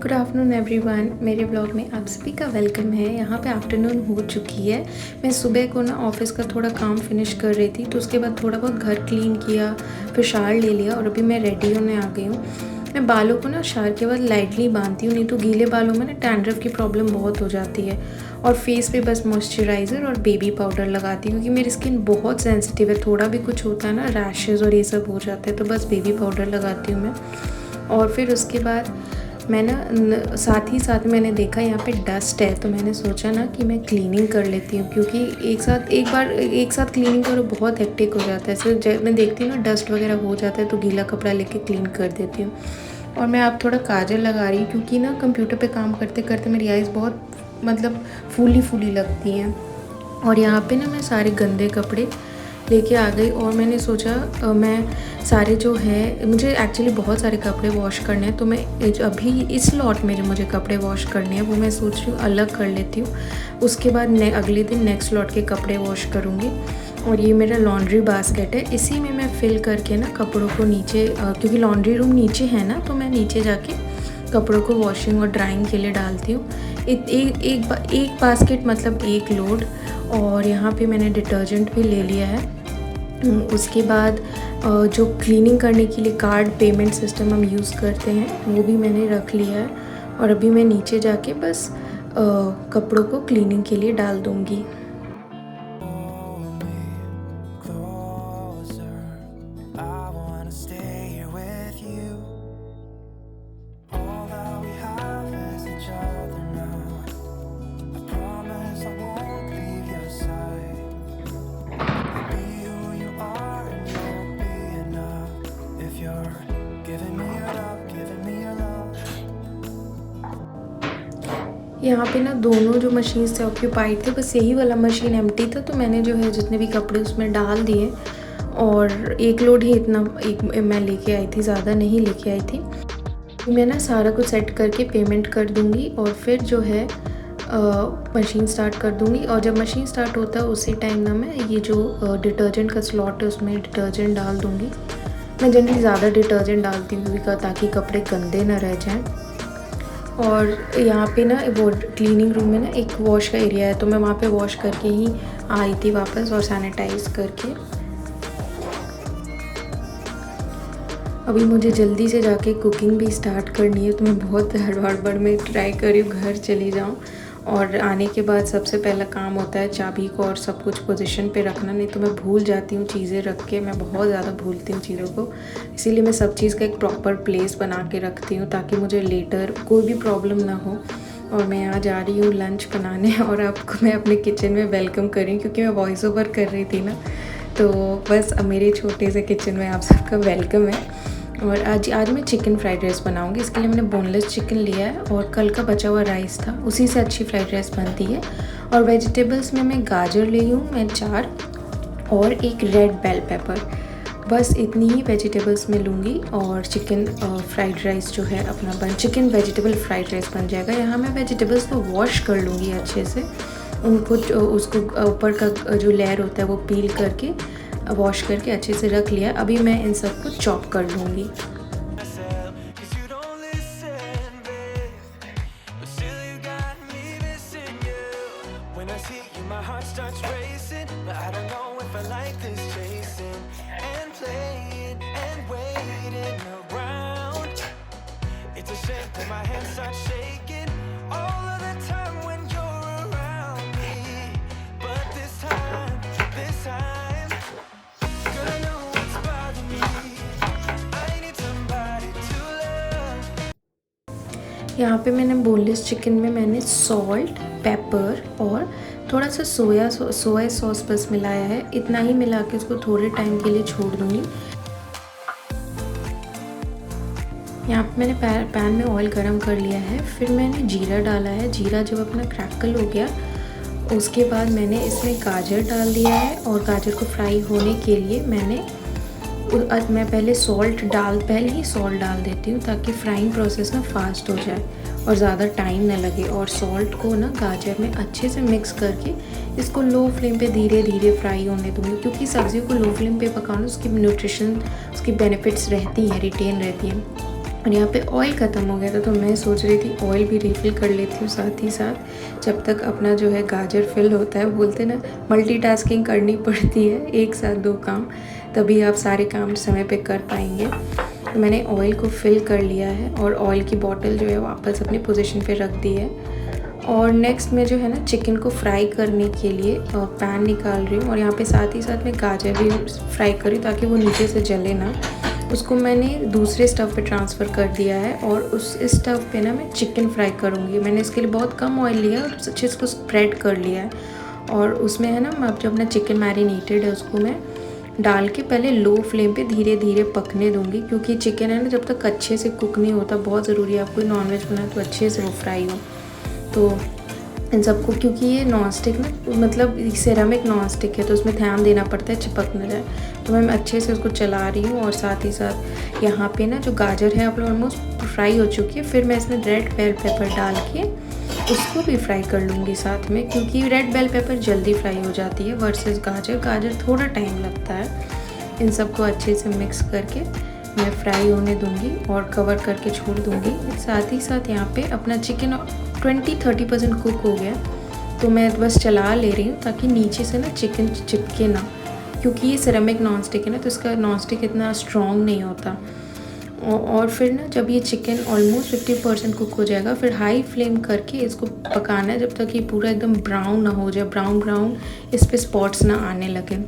Good afternoon everyone. मेरे blog में आप सभी का वेलकम है। यहाँ पे आफ्टरनून हो चुकी है। मैं सुबह को ना ऑफिस का थोड़ा काम फिनिश कर रही थी, तो उसके बाद थोड़ा बहुत घर क्लीन किया, फिर शावर ले लिया और अभी मैं रेडी होने आ गई हूँ। मैं बालों को ना शावर के बाद लाइटली बांधती हूँ, नहीं तो गीले बालों में ना डैंड्रफ की प्रॉब्लम बहुत हो जाती है। और फेस पे बस मॉइस्चराइज़र और बेबी पाउडर लगाती हूँ, क्योंकि मेरी स्किन बहुत सेंसिटिव है। थोड़ा भी कुछ होता है ना, रैशेज़ और ये सब हो जाते हैं, तो बस बेबी पाउडर लगाती हूँ मैं। और फिर उसके बाद मैं ना साथ ही साथ मैंने देखा यहाँ पे डस्ट है, तो मैंने सोचा ना कि मैं क्लीनिंग कर लेती हूँ, क्योंकि एक साथ क्लीनिंग करो बहुत हेक्टिक हो जाता है। ऐसे मैं देखती हूँ ना डस्ट वगैरह हो जाता है, तो गीला कपड़ा लेके क्लीन कर देती हूँ। और मैं अब थोड़ा काजल लगा रही हूँ, क्योंकि ना कंप्यूटर पे काम करते करते मेरी आइज़ बहुत फूली फूली लगती हैं। और यहाँ पे ना मैं सारे गंदे कपड़े लेके आ गई और मैंने सोचा मैं सारे जो है, मुझे एक्चुअली बहुत सारे कपड़े वॉश करने हैं, तो मैं अभी इस लॉट में जो मुझे कपड़े वॉश करने हैं वो मैं सोच रही हूँ अलग कर लेती हूँ। उसके बाद अगले दिन नेक्स्ट लॉट के कपड़े वॉश करूँगी। और ये मेरा लॉन्ड्री बास्केट है, इसी में मैं फिल करके ना कपड़ों को नीचे, क्योंकि लॉन्ड्री रूम नीचे है ना, तो मैं नीचे जाके कपड़ों को वॉशिंग और ड्राइंग के लिए डालती हूँ। एक बास्केट मतलब एक लोड। और यहाँ पे मैंने डिटर्जेंट भी ले लिया है। उसके बाद जो क्लीनिंग करने के लिए कार्ड पेमेंट सिस्टम हम यूज़ करते हैं वो भी मैंने रख लिया है। और अभी मैं नीचे जाके बस कपड़ों को क्लीनिंग के लिए डाल दूँगी। यहाँ पे ना दोनों जो मशीन से ऑक्यूपाइड थे, बस यही वाला मशीन एम्प्टी था, तो मैंने जो है जितने भी कपड़े उसमें डाल दिए। और एक लोड ही इतना मैं लेके आई थी, ज़्यादा नहीं लेके आई थी। मैं ना सारा कुछ सेट करके पेमेंट कर दूँगी और फिर जो है मशीन स्टार्ट कर दूँगी। और जब मशीन स्टार्ट होता है उसी टाइम ना मैं ये जो डिटर्जेंट का स्लॉट है उसमें डिटर्जेंट डाल दूँगी। मैं जनरली ज़्यादा डिटर्जेंट डालती हूँ ताकि कपड़े गंदे ना रह जाएँ। और यहाँ पे ना वो क्लीनिंग रूम में ना एक वॉश का एरिया है, तो मैं वहाँ पे वॉश करके ही आई थी वापस और सैनिटाइज़ करके। अभी मुझे जल्दी से जाके कुकिंग भी स्टार्ट करनी है, तो मैं बहुत हड़बड़ में ट्राई कर रही हूँ घर चली जाऊँ। और आने के बाद सबसे पहला काम होता है चाबी को और सब कुछ पोजीशन पे रखना, नहीं तो मैं भूल जाती हूँ चीज़ें रख के। मैं बहुत ज़्यादा भूलती हूँ चीज़ों को, इसीलिए मैं सब चीज़ का एक प्रॉपर प्लेस बना के रखती हूँ ताकि मुझे लेटर कोई भी प्रॉब्लम ना हो। और मैं यहाँ जा रही हूँ लंच बनाने और आपको मैं अपने किचन में वेलकम कर रही हूँ, क्योंकि मैं वॉइस ओवर कर रही थी ना, तो बस अब मेरे छोटे से किचन में आप सबका वेलकम है। और आज मैं चिकन फ्राइड राइस बनाऊंगी। इसके लिए मैंने बोनलेस चिकन लिया है और कल का बचा हुआ राइस था, उसी से अच्छी फ्राइड राइस बनती है। और वेजिटेबल्स में मैं गाजर ली हूँ मैं 4 और एक रेड बेल पेपर, बस इतनी ही वेजिटेबल्स में लूँगी और चिकन फ्राइड राइस जो है अपना चिकन वेजिटेबल फ्राइड राइस बन जाएगा। यहाँ मैं वेजिटेबल्स को वॉश कर लूँगी अच्छे से, उनको उसको ऊपर का जो लेयर होता है वो पील करके वॉश करके अच्छे से रख लिया। अभी मैं इन सब को चॉप कर लूँगी। यहाँ पे मैंने बोनलेस चिकन में मैंने सॉल्ट, पेपर और थोड़ा सा सोया सॉस बस मिलाया है। इतना ही मिला के उसको थोड़े टाइम के लिए छोड़ दूँगी। यहाँ पे मैंने पैन में ऑयल गरम कर लिया है, फिर मैंने जीरा डाला है। जीरा जब अपना क्रैकल हो गया उसके बाद मैंने इसमें गाजर डाल दिया है। और गाजर को फ्राई होने के लिए मैं पहले ही सॉल्ट डाल देती हूँ ताकि फ्राइंग प्रोसेस ना फास्ट हो जाए और ज़्यादा टाइम ना लगे। और सॉल्ट को ना गाजर में अच्छे से मिक्स करके इसको लो फ्लेम पे धीरे धीरे फ्राई होने दूँगी, क्योंकि सब्जियों को लो फ्लेम पे पकाना उसकी न्यूट्रिशन, उसकी बेनिफिट्स रहती हैं, रिटेन रहती हैं। और यहाँ पे ऑयल ख़त्म हो गया था, तो मैं सोच रही थी ऑयल भी रिफ़िल कर लेती हूँ साथ ही साथ, जब तक अपना जो है गाजर फिल होता है। बोलते ना मल्टीटास्किंग करनी पड़ती है, एक साथ 2 काम, तभी आप सारे काम समय पे कर पाएंगे। तो मैंने ऑयल को फिल कर लिया है और ऑयल की बॉटल जो है वापस अपनी पोजीशन पे रख दी है। और नेक्स्ट मैं जो है ना चिकन को फ्राई करने के लिए पैन निकाल रही हूँ, और यहाँ पे साथ ही साथ मैं गाजर भी फ्राई करी ताकि वो नीचे से जले ना। उसको मैंने दूसरे स्टव पे ट्रांसफ़र कर दिया है और इस स्टव पे ना मैं चिकन फ्राई करूँगी। मैंने इसके लिए बहुत कम ऑयल लिया है और अच्छे से इसको स्प्रेड कर लिया है। और उसमें है ना, अब जो अपना चिकन मैरिनेटेड है उसको मैं डाल के पहले लो फ्लेम पे धीरे धीरे पकने दूँगी, क्योंकि चिकन है ना जब तक अच्छे से कुक नहीं होता, बहुत ज़रूरी है आप कोई नॉनवेज बनाए तो अच्छे से वो फ्राई हो। तो इन सबको, क्योंकि ये नॉन स्टिक ना, मतलब सेरामिक नॉन स्टिक है, तो उसमें ध्यान देना पड़ता है चिपक न जाए। तो मैं अच्छे से उसको चला रही हूँ। और साथ ही साथ यहाँ पे ना जो गाजर है अपना ऑलमोस्ट फ्राई हो चुकी है, फिर मैं इसमें रेड बेल पेपर डाल के उसको भी फ्राई कर लूँगी साथ में, क्योंकि रेड बेल पेपर जल्दी फ्राई हो जाती है वर्सेस गाजर थोड़ा टाइम लगता है। इन सबको अच्छे से मिक्स करके मैं फ्राई होने दूँगी और कवर करके छोड़ दूँगी। साथ ही साथ यहाँ पे अपना चिकन 20-30% कुक हो गया, तो मैं बस चला ले रही हूँ ताकि नीचे से ना चिकन चिपके ना, क्योंकि ये सिरेमिक नॉन स्टिक है ना, तो इसका नॉन स्टिक इतना स्ट्रॉन्ग नहीं होता। और फिर ना जब ये चिकन ऑलमोस्ट 50% कुक हो जाएगा, फिर हाई फ्लेम करके इसको पकाना है जब तक ये पूरा एकदम ब्राउन ना हो जाए, ब्राउन इस पे स्पॉट्स ना आने लगे।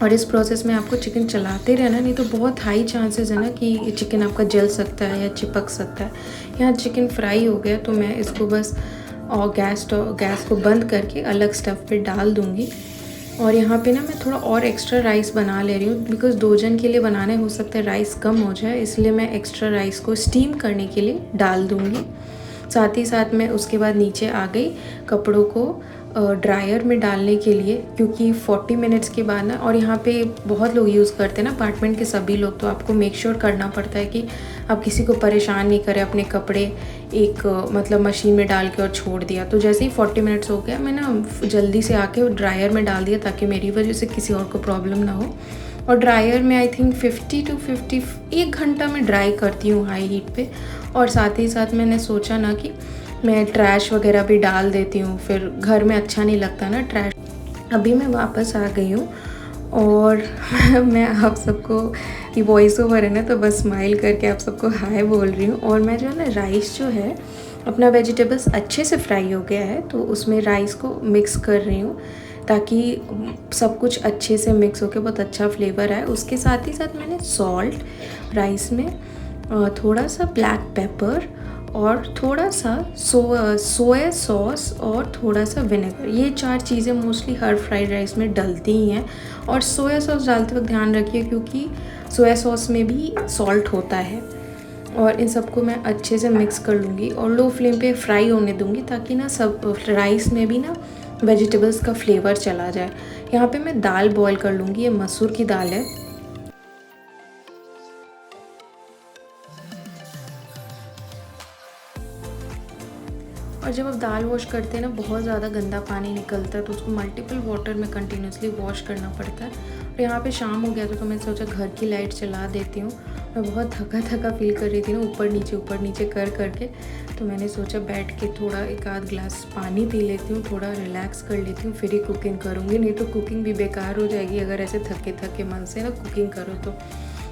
और इस प्रोसेस में आपको चिकन चलाते रहना, नहीं तो बहुत हाई चांसेस है ना कि ये चिकन आपका जल सकता है या चिपक सकता है। यहाँ चिकन फ्राई हो गया, तो मैं इसको बस और गैस को बंद करके अलग स्टव पे डाल दूँगी। और यहाँ पे ना मैं थोड़ा और एक्स्ट्रा राइस बना ले रही हूँ, बिकॉज़ 2 जन के लिए बनाने हो सकता है राइस कम हो जाए, इसलिए मैं एक्स्ट्रा राइस को स्टीम करने के लिए डाल दूँगी। साथ ही साथ मैं उसके बाद नीचे आ गई कपड़ों को ड्रायर में डालने के लिए, क्योंकि 40 मिनट्स के बाद ना, और यहाँ पे बहुत लोग यूज़ करते हैं ना अपार्टमेंट के सभी लोग, तो आपको मेक श्योर करना पड़ता है कि आप किसी को परेशान नहीं करें अपने कपड़े एक मतलब मशीन में डाल के और छोड़ दिया। तो जैसे ही 40 मिनट्स हो गया, मैं ना जल्दी से आके ड्रायर में डाल दिया ताकि मेरी वजह से किसी और को प्रॉब्लम ना हो। और ड्रायर में आई थिंक 1 घंटा में ड्राई करती हूँ हाई हीट पे। और साथ ही साथ मैंने सोचा ना कि मैं ट्रैश वगैरह भी डाल देती हूँ, फिर घर में अच्छा नहीं लगता ना ट्रैश। अभी मैं वापस आ गई हूँ और मैं आप सबको, ये वॉइस ओवर है ना, तो बस स्माइल करके आप सबको हाय बोल रही हूँ। और मैं जो है ना राइस जो है अपना वेजिटेबल्स अच्छे से फ्राई हो गया है, तो उसमें राइस को मिक्स कर रही हूँ ताकि सब कुछ अच्छे से मिक्स होकर बहुत अच्छा फ्लेवर आए। उसके साथ ही साथ मैंने सॉल्ट राइस में, थोड़ा सा ब्लैक पेपर और थोड़ा सा सोया सॉस और थोड़ा सा विनेगर, ये 4 चीज़ें मोस्टली हर फ्राइड राइस में डलती ही हैं। और सोया सॉस डालते वक्त ध्यान रखिए, क्योंकि सोया सॉस में भी सॉल्ट होता है। और इन सबको मैं अच्छे से मिक्स कर लूँगी और लो फ्लेम पे फ्राई होने दूँगी, ताकि ना सब राइस में भी ना वेजिटेबल्स का फ्लेवर चला जाए। यहाँ पे मैं दाल बॉईल कर लूँगी, ये मसूर की दाल है। और जब आप दाल वॉश करते हैं ना, बहुत ज़्यादा गंदा पानी निकलता है, तो उसको मल्टीपल वाटर में कंटिन्यूसली वॉश करना पड़ता है। और यहाँ पे शाम हो गया था, तो मैं सोचा घर की लाइट चला देती हूँ। मैं बहुत थका फील कर रही थी ना, ऊपर नीचे कर करके, तो मैंने सोचा बैठ के थोड़ा 1 आध ग्लास पानी पी लेती हूँ, थोड़ा रिलैक्स कर लेती हूँ, फिर ही कुकिंग करूँगी। नहीं तो कुकिंग भी बेकार हो जाएगी अगर ऐसे थके मन से ना कुकिंग करो तो।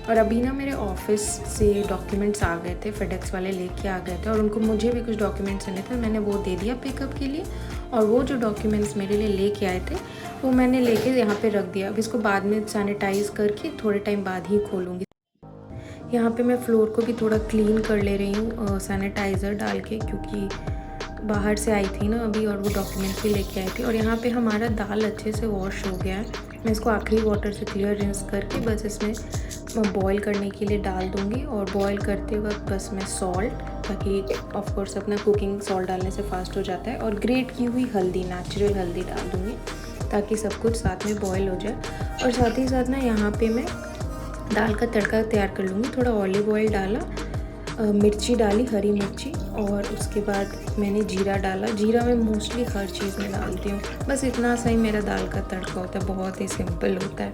और अभी ना मेरे ऑफिस से डॉक्यूमेंट्स आ गए थे, फेडेक्स वाले लेके आ गए थे, और उनको मुझे भी कुछ डॉक्यूमेंट्स देने थे, मैंने वो दे दिया पिकअप के लिए। और वो जो डॉक्यूमेंट्स मेरे लिए लेके आए थे वो मैंने लेके यहाँ पे रख दिया। अब इसको बाद में सैनिटाइज़ करके थोड़े टाइम बाद ही खोलूँगी। यहाँ पे मैं फ्लोर को भी थोड़ा क्लीन कर ले रही हूँ सैनिटाइज़र डाल के, क्योंकि बाहर से आई थी ना अभी, और वो डॉक्यूमेंट्स भी लेके आई थी। और यहाँ पे हमारा दाल अच्छे से वॉश हो गया है, मैं इसको आखिरी वाटर से क्लियर रिंस करके बस इसमें बॉईल करने के लिए डाल दूँगी। और बॉईल करते वक्त बस मैं सॉल्ट, ताकि ऑफ कोर्स अपना कुकिंग सॉल्ट डालने से फास्ट हो जाता है, और ग्रेट की हुई हल्दी, नेचुरल हल्दी डाल दूँगी, ताकि सब कुछ साथ में बॉईल हो जाए। और साथ ही साथ ना यहाँ पे मैं दाल का तड़का तैयार कर लूँगी। थोड़ा ऑलिव ऑयल डाला, मिर्ची डाली, हरी मिर्ची, और उसके बाद मैंने जीरा डाला। जीरा मैं मोस्टली हर चीज़ में डालती हूँ, बस इतना सा ही मेरा दाल का तड़का होता है, बहुत ही सिंपल होता है।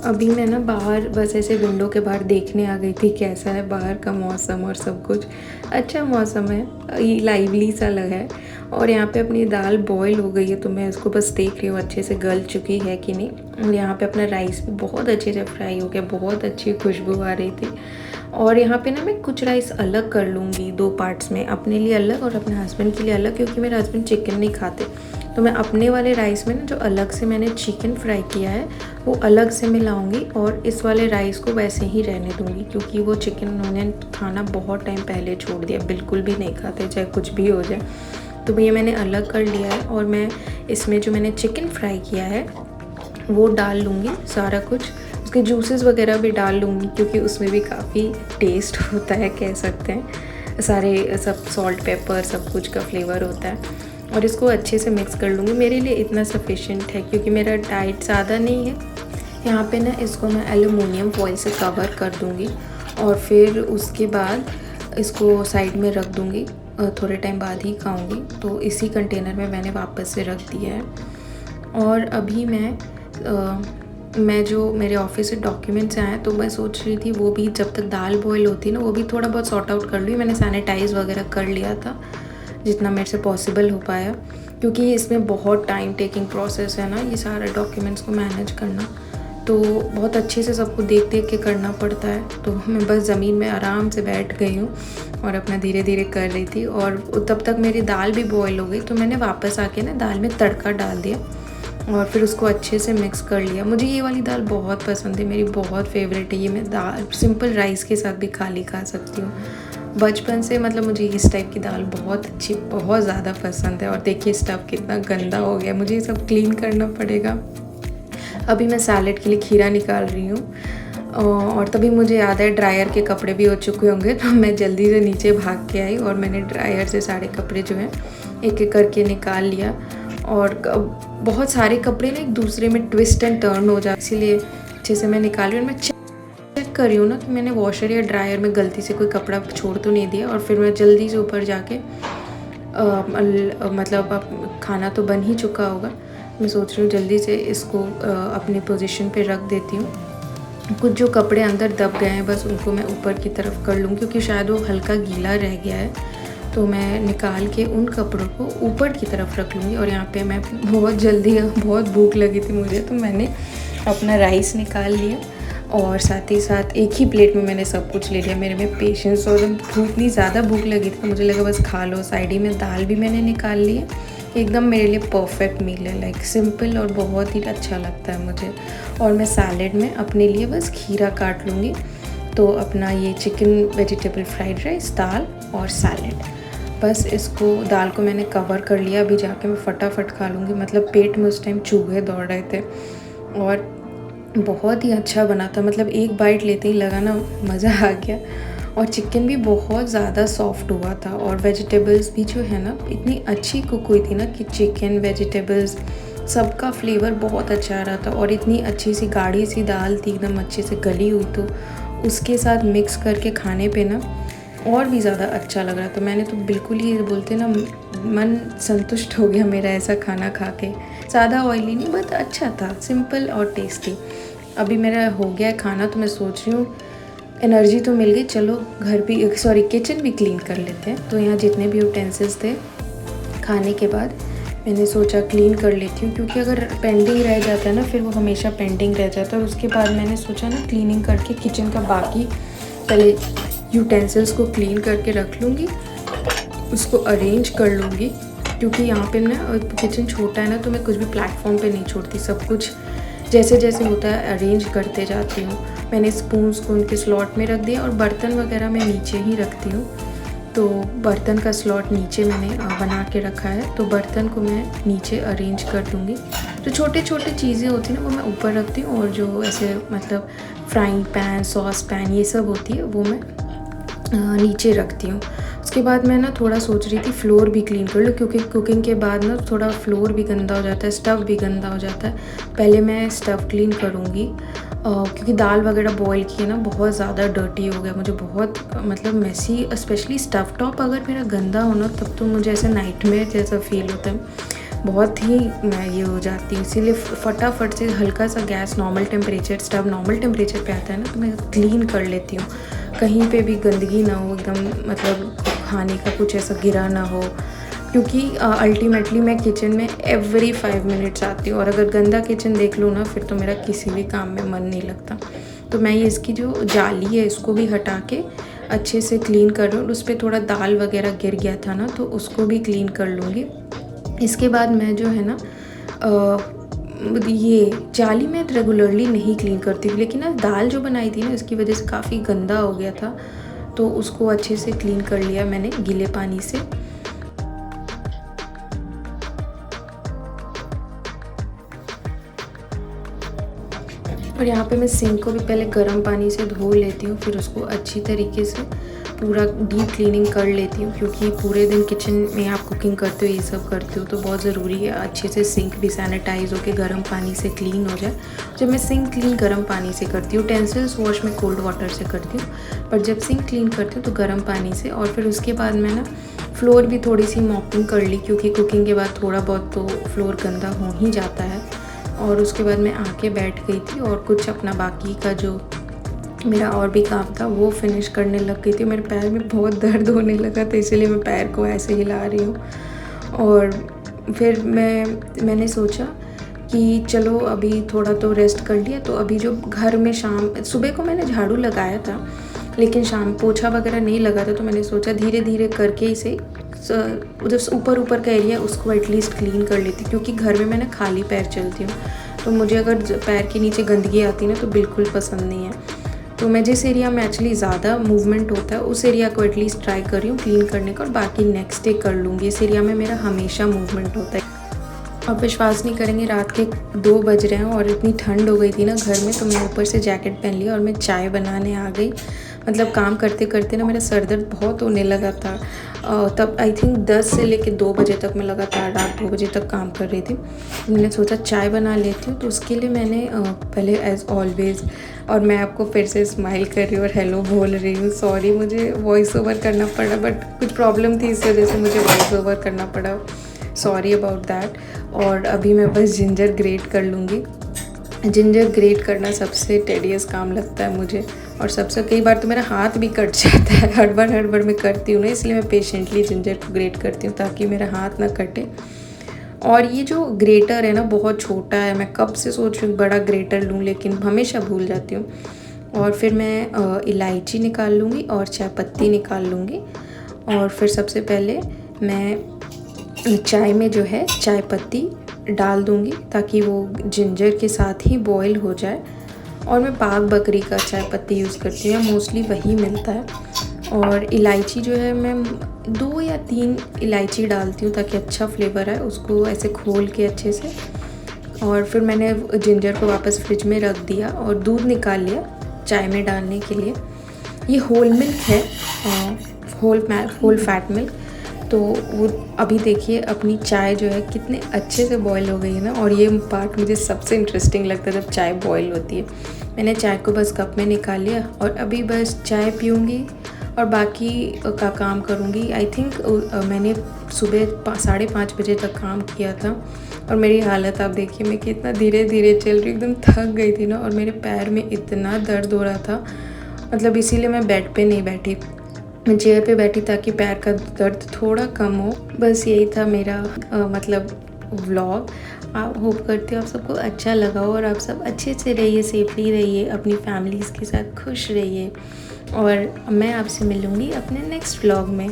अभी मैं ना बाहर बस ऐसे विंडो के बाहर देखने आ गई थी कैसा है बाहर का मौसम और सब कुछ। अच्छा मौसम है, ये लाइवली सा लगा है। और यहाँ पे अपनी दाल बॉईल हो गई है तो मैं इसको बस देख रही हूँ अच्छे से गल चुकी है कि नहीं। और यहाँ पे अपना राइस भी बहुत अच्छे से फ्राई हो गया, बहुत अच्छी खुशबू आ रही थी। और यहाँ पे ना मैं कुछ राइस अलग कर लूँगी 2 पार्ट्स में, अपने लिए अलग और अपने हस्बैंड के लिए अलग, क्योंकि मेरे हस्बैंड चिकन नहीं खाते। तो मैं अपने वाले राइस में ना जो अलग से मैंने चिकन फ्राई किया है वो अलग से मिलाऊंगी और इस वाले राइस को वैसे ही रहने दूंगी, क्योंकि वो चिकन उन्होंने खाना बहुत टाइम पहले छोड़ दिया, बिल्कुल भी नहीं खाते चाहे कुछ भी हो जाए। तो ये मैंने अलग कर लिया है और मैं इसमें जो मैंने चिकन फ्राई किया है वो डाल लूँगी सारा कुछ। उसके जूसेस वगैरह भी डाल लूँगी क्योंकि उसमें भी काफ़ी टेस्ट होता है, कह सकते हैं। सारे सब सॉल्ट पेपर सब कुछ का फ्लेवर होता है। और इसको अच्छे से मिक्स कर लूँगी। मेरे लिए इतना सफिशिएंट है क्योंकि मेरा डाइट ज़्यादा नहीं है। यहाँ पे ना इसको मैं एल्युमिनियम फॉइल से कवर कर दूँगी और फिर उसके बाद इसको साइड में रख दूँगी। थोड़े टाइम बाद ही खाऊँगी, तो इसी कंटेनर में मैंने वापस से रख दिया है। और अभी मैं जो मेरे ऑफिस से डॉक्यूमेंट्स आए हैं तो मैं सोच रही थी वो भी जब तक दाल बॉईल होती ना वो भी थोड़ा बहुत सॉर्ट आउट कर लूँ। मैंने सैनिटाइज़ वगैरह कर लिया था जितना मेरे से पॉसिबल हो पाया, क्योंकि इसमें बहुत टाइम टेकिंग प्रोसेस है ना ये सारे डॉक्यूमेंट्स को मैनेज करना। तो बहुत अच्छे से सबको देख देख के करना पड़ता है। तो मैं बस ज़मीन में आराम से बैठ गई हूँ और अपना धीरे धीरे कर रही थी। और तब तक मेरी दाल भी बॉईल हो गई तो मैंने वापस आके ना दाल में तड़का डाल दिया और फिर उसको अच्छे से मिक्स कर लिया। मुझे ये वाली दाल बहुत पसंद है, मेरी बहुत फेवरेट है ये। मैं दाल सिंपल राइस के साथ भी खाली खा सकती हूँ। बचपन से मतलब मुझे इस टाइप की दाल बहुत अच्छी, बहुत ज़्यादा पसंद है। और देखिए स्टफ़ कितना गंदा हो गया, मुझे ये सब क्लीन करना पड़ेगा। अभी मैं सैलेड के लिए खीरा निकाल रही हूँ और तभी मुझे याद है ड्रायर के कपड़े भी हो चुके होंगे, तो मैं जल्दी से नीचे भाग के आई और मैंने ड्रायर से सारे कपड़े जो हैं एक एक करके निकाल लिया। और बहुत सारे कपड़े ना एक दूसरे में ट्विस्ट एंड टर्न हो जाए, इसीलिए अच्छे से मैं निकाल रही हूँ। मैं चेक कर रही हूँ ना कि मैंने वॉशर या ड्रायर में गलती से कोई कपड़ा छोड़ तो नहीं दिया। और फिर मैं जल्दी से ऊपर जाके मतलब अब खाना तो बन ही चुका होगा, मैं सोच रही हूँ जल्दी से इसको अपने पोजीशन पे रख देती हूँ। कुछ जो कपड़े अंदर दब गए हैं बस उनको मैं ऊपर की तरफ कर लूँ, क्योंकि शायद वो हल्का गीला रह गया है। तो मैं निकाल के उन कपड़ों को ऊपर की तरफ रख लूँगी। और यहाँ पे मैं बहुत भूख लगी थी मुझे, तो मैंने अपना राइस निकाल लिया और साथ ही साथ एक ही प्लेट में मैंने सब कुछ ले लिया। मेरे में पेशेंस और इतनी ज़्यादा भूख लगी थी, मुझे लगा बस खा लो। साइड ही में दाल भी मैंने निकाल ली है। एकदम मेरे लिए परफेक्ट मील है, लाइक सिंपल और बहुत ही अच्छा लगता है मुझे। और मैं सैलेड में अपने लिए बस खीरा काट लूँगी। तो अपना ये चिकन वेजिटेबल फ्राइड राइस, दाल और सैलेड, बस इसको दाल को मैंने कवर कर लिया। अभी जाके मैं फटाफट खा लूँगी, मतलब पेट में उस टाइम चूहे दौड़ रहे थे और बहुत ही अच्छा बना था। मतलब एक बाइट लेते ही लगा ना मज़ा आ गया। और चिकन भी बहुत ज़्यादा सॉफ्ट हुआ था और वेजिटेबल्स भी जो है ना इतनी अच्छी कुक हुई थी ना कि चिकन वेजिटेबल्स सबका फ्लेवर बहुत अच्छा आ रहा था। और इतनी अच्छी सी गाढ़ी सी दाल थी, एकदम अच्छे से गली हुई, तो उसके साथ मिक्स करके खाने पे ना और भी ज़्यादा अच्छा लग रहा था। मैंने तो बिल्कुल ही बोलते ना मन संतुष्ट हो गया मेरा ऐसा खाना खा के। ज़्यादा ऑयली नहीं, बट अच्छा था, सिंपल और टेस्टी। अभी मेरा हो गया है खाना, तो मैं सोच रही हूँ एनर्जी तो मिल गई, चलो किचन भी क्लीन कर लेते हैं। तो यहाँ जितने भी यूटेंसिल्स थे खाने के बाद मैंने सोचा क्लीन कर लेती हूँ, क्योंकि अगर पेंडिंग रह जाता है ना फिर वो हमेशा पेंडिंग रह जाता है। और उसके बाद मैंने सोचा ना क्लीनिंग करके किचन का बाकी पहले यूटेंसिल्स को क्लीन करके रख लूँगी, उसको अरेंज कर लूँगी। क्योंकि यहाँ पे ना किचन छोटा है ना, तो मैं कुछ भी प्लेटफॉर्म पे नहीं छोड़ती, सब कुछ जैसे जैसे होता है अरेंज करते जाती हूँ। मैंने स्पून्स को उनके स्लॉट में रख दिया और बर्तन वगैरह मैं नीचे ही रखती हूँ। तो बर्तन का स्लॉट नीचे मैंने बना के रखा है, तो बर्तन को मैं नीचे अरेंज कर दूँगी। जो छोटे छोटे चीज़ें होती हैं ना वो मैं ऊपर रखती हूँ, और जो ऐसे मतलब फ्राइंग पैन, सॉस पैन ये सब होती है वो मैं नीचे रखती हूँ। उसके बाद मैं ना थोड़ा सोच रही थी फ्लोर भी क्लीन कर लूँ, क्योंकि कुकिंग के बाद ना थोड़ा फ्लोर भी गंदा हो जाता है, स्टफ़ भी गंदा हो जाता है। पहले मैं स्टफ़ क्लीन करूँगी, क्योंकि दाल वगैरह बॉईल की ना बहुत ज़्यादा डर्टी हो गया, मुझे बहुत मतलब मेसी, स्पेशली स्टफ़ टॉप अगर मेरा गंदा हो ना तब तो मुझे ऐसे नाइटमेयर जैसा फील होता है। बहुत ही मैं ये हो जाती हूँ, इसीलिए फटाफट से हल्का सा gas normal temperature, stove normal temperature पे आता है ना, तो मैं क्लीन कर लेती हूँ। कहीं पे भी गंदगी ना हो एकदम, मतलब खाने का कुछ ऐसा गिरा ना हो, क्योंकि अल्टीमेटली मैं किचन में एवरी 5 मिनट्स आती हूँ और अगर गंदा किचन देख लूँ ना, फिर तो मेरा किसी भी काम में मन नहीं लगता। तो मैं ये इसकी जो जाली है इसको भी हटा के अच्छे से क्लीन कर लूँ। उस पर थोड़ा दाल वगैरह गिर गया था ना, तो उसको भी क्लीन कर लूँगी। इसके बाद मैं जो है ना ये जाली मैं रेगुलरली नहीं क्लीन करती हूँ, लेकिन ना दाल जो बनाई थी ना, इसकी वजह से काफ़ी गंदा हो गया था, तो उसको अच्छे से क्लीन कर लिया मैंने गीले पानी से। और यहाँ पे मैं सिंक को भी पहले गर्म पानी से धो लेती हूँ, फिर उसको अच्छी तरीके से पूरा डीप क्लीनिंग कर लेती हूँ, क्योंकि पूरे दिन किचन में आप कुकिंग करते हो, ये सब करते हो, तो बहुत ज़रूरी है अच्छे से सिंक भी सैनिटाइज होकर गर्म पानी से क्लीन हो जाए। जब मैं सिंक क्लीन गर्म पानी से करती हूँ, टेंसिल्स वॉश में कोल्ड वाटर से करती हूँ, पर जब सिंक क्लीन करती हूँ तो गर्म पानी से। और फिर उसके बाद मैं ना फ्लोर भी थोड़ी सी मॉपिंग कर ली, क्योंकि कुकिंग के बाद थोड़ा बहुत तो फ्लोर गंदा हो ही जाता है। और उसके बाद मैं आके बैठ गई थी और कुछ अपना बाकी का जो मेरा और भी काम था वो फिनिश करने लग गई थी। मेरे पैर में बहुत दर्द होने लगा था, इसीलिए मैं पैर को ऐसे हिला रही हूँ। और फिर मैंने सोचा कि चलो अभी थोड़ा तो रेस्ट कर लिया, तो अभी जो घर में सुबह को मैंने झाड़ू लगाया था, लेकिन शाम पोछा वगैरह नहीं लगा था, तो मैंने सोचा धीरे धीरे करके इसे उधर ऊपर का एरिया उसको एटलीस्ट क्लीन कर लेती, क्योंकि घर में मैं ना खाली पैर चलती हूँ, तो मुझे अगर पैर के नीचे गंदगी आती ना तो बिल्कुल पसंद नहीं है। तो मैं जिस एरिया में एक्चुअली ज़्यादा मूवमेंट होता है उस एरिया को एटलीस्ट ट्राई कर रही हूँ क्लीन करने का, और बाकी नेक्स्ट डे कर लूँगी। इस एरिया में मेरा हमेशा मूवमेंट होता है। आप विश्वास नहीं करेंगे, रात के 2 बज रहे हैं और इतनी ठंड हो गई थी ना घर में, तो मैं ऊपर से जैकेट पहन लिया और मैं चाय बनाने आ गई। मतलब काम करते करते ना मेरा सर दर्द बहुत होने लगा था। तब आई थिंक 10 से लेके 2 बजे तक मैं लगातार रात 2 बजे तक काम कर रही थी। मैंने सोचा चाय बना लेती हूँ, तो उसके लिए मैंने पहले एज़ ऑलवेज़, और मैं आपको फिर से स्माइल कर रही हूँ और हेलो बोल रही हूँ। सॉरी, मुझे वॉइस ओवर करना पड़ा, बट कुछ प्रॉब्लम थी इस वजह से मुझे वॉइस ओवर करना पड़ा। Sorry about that. और अभी मैं बस जिंजर ग्रेट कर लूँगी। जिंजर ग्रेट करना सबसे टेडियस काम लगता है मुझे, और सबसे कई बार तो मेरा हाथ भी कट जाता है। हड़बड़ में करती हूँ ना, इसलिए मैं पेशेंटली जिंजर को ग्रेट करती हूँ ताकि मेरा हाथ ना कटे। और ये जो ग्रेटर है ना बहुत छोटा है, मैं कब से सोच रही हूँ बड़ा ग्रेटर लूँ, लेकिन हमेशा भूल जाती हूँ। और फिर मैं इलायची निकाल लूँगी और चाय पत्ती निकाल लूँगी। और फिर सबसे पहले मैं चाय में जो है चाय पत्ती डाल दूँगी ताकि वो जिंजर के साथ ही बॉईल हो जाए। और मैं पाक बकरी का चाय पत्ती यूज़ करती हूँ, मोस्टली वही मिलता है। और इलायची जो है मैं 2 या 3 इलायची डालती हूँ ताकि अच्छा फ्लेवर आए, उसको ऐसे खोल के अच्छे से। और फिर मैंने जिंजर को वापस फ्रिज में रख दिया और दूध निकाल लिया चाय में डालने के लिए। ये होल मिल्क है, होल फैट मिल्क। तो वो अभी देखिए अपनी चाय जो है कितने अच्छे से बॉईल हो गई है ना। और ये पार्ट मुझे सबसे इंटरेस्टिंग लगता है जब चाय बॉईल होती है। मैंने चाय को बस कप में निकाल लिया और अभी बस चाय पीऊँगी और बाकी का काम करूँगी। आई थिंक मैंने सुबह 5:30 बजे तक काम किया था और मेरी हालत आप देखिए, मैं कितना धीरे धीरे चल रही, एकदम थक गई थी ना। और मेरे पैर में इतना दर्द हो रहा था, मतलब इसीलिए मैं बेड पे नहीं बैठी, मैं चेयर पे बैठी ताकि पैर का दर्द थोड़ा कम हो। बस यही था मेरा मतलब व्लॉग। आप होप करती हूँ आप सबको अच्छा लगा हो और आप सब अच्छे से रहिए, सेफली रहिए, अपनी फैमिलीज़ के साथ खुश रहिए। और मैं आपसे मिलूँगी अपने नेक्स्ट व्लॉग में।